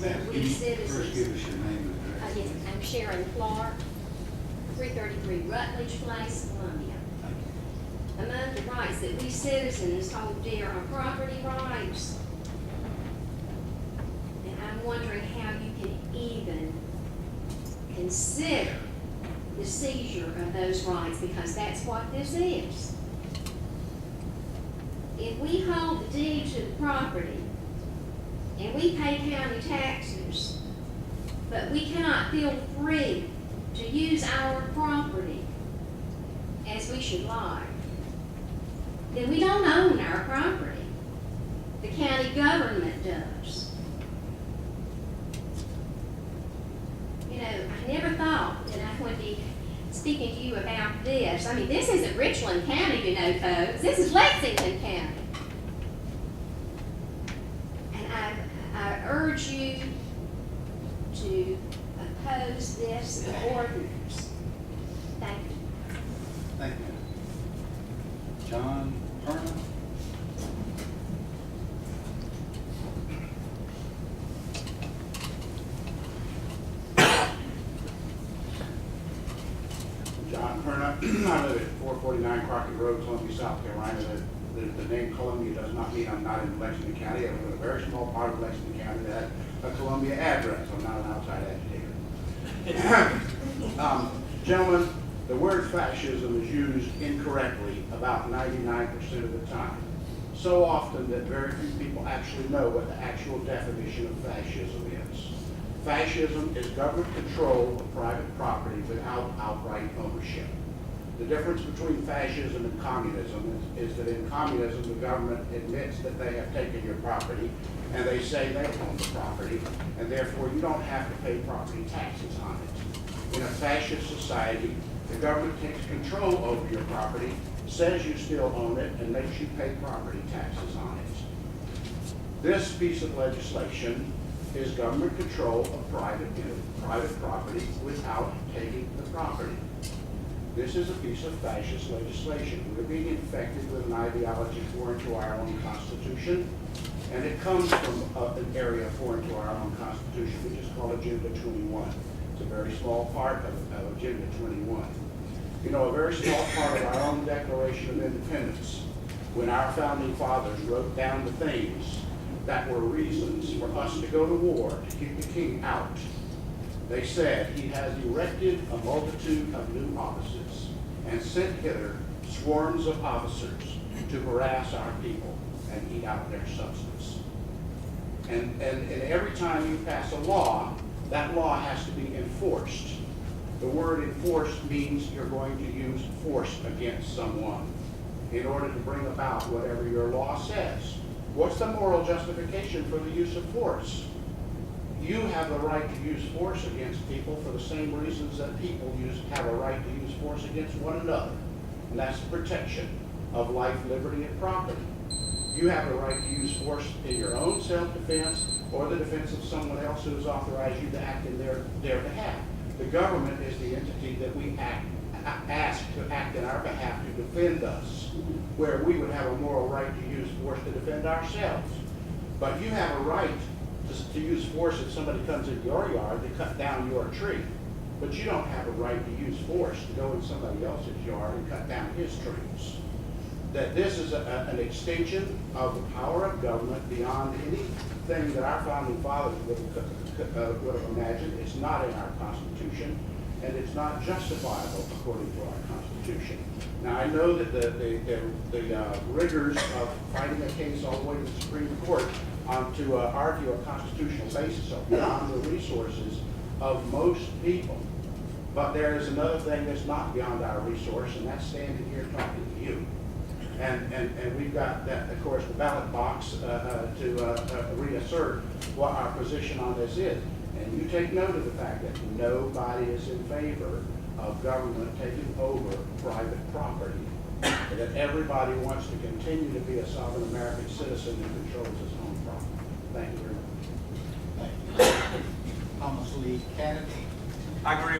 that we citizens. First give us your name and address. Yes, I'm Sharon Clark, 333 Rutledge Place, Columbia. Thank you. Among the rights that we citizens hold dear are property rights. And I'm wondering how you can even consider the seizure of those rights, because that's what this is. If we hold the deed to the property and we pay county taxes, but we cannot feel free to use our property as we should like, then we don't own our property. The county government does. You know, I never thought that I would be speaking to you about this. I mean, this isn't Richland County, you know, folks. This is Lexington County. And I urge you to oppose this ordinance. Thank you. Thank you. John Perna? John Perna. I live at 449 Crockett Road, Columbia, South Carolina. The name Columbia does not mean I'm not in Lexington County. I live in a very small part of Lexington County that has a Columbia address. I'm not an outside agitator. Gentlemen, the word fascism is used incorrectly about 99% of the time. So often that very few people actually know what the actual definition of fascism is. Fascism is government control of private property without outright ownership. The difference between fascism and communism is that in communism, the government admits that they have taken your property, and they say they own the property, and therefore you don't have to pay property taxes on it. In a fascist society, the government takes control over your property, says you still own it, and makes you pay property taxes on it. This piece of legislation is government control of private property without taking the property. This is a piece of fascist legislation. We're being infected with an ideology foreign to our own Constitution, and it comes from an area foreign to our own Constitution, which is called Agenda 21. It's a very small part of Agenda 21. You know, a very small part of our own Declaration of Independence, when our founding fathers wrote down the things that were reasons for us to go to war to keep the king out. They said, he has erected a multitude of new offices and sent hither swarms of officers to harass our people and eat out their substance. And every time you pass a law, that law has to be enforced. The word enforced means you're going to use force against someone in order to bring about whatever your law says. What's the moral justification for the use of force? You have the right to use force against people for the same reasons that people have a right to use force against one another. And that's the protection of life, liberty, and property. You have a right to use force in your own self-defense or the defense of someone else who has authorized you to act in their behalf. The government is the entity that we ask to act in our behalf to defend us, where we would have a moral right to use force to defend ourselves. But you have a right to use force if somebody comes in your yard to cut down your tree. But you don't have a right to use force to go in somebody else's yard and cut down his trees. That this is an extension of the power of government beyond anything that our founding fathers would have imagined. It's not in our Constitution, and it's not justifiable according to our Constitution. Now, I know that the rigors of fighting a case all the way to the Supreme Court to argue a constitutional basis are beyond the resources of most people. But there is another thing that's not beyond our resource, and that's standing here talking to you. And we've got that, of course, the ballot box to reassert what our position on this is. And you take note of the fact that nobody is in favor of government taking over private property. And that everybody wants to continue to be a sovereign American citizen who controls his own property. Thank you very much. Thank you. Thomas Lee Kennedy. I agree.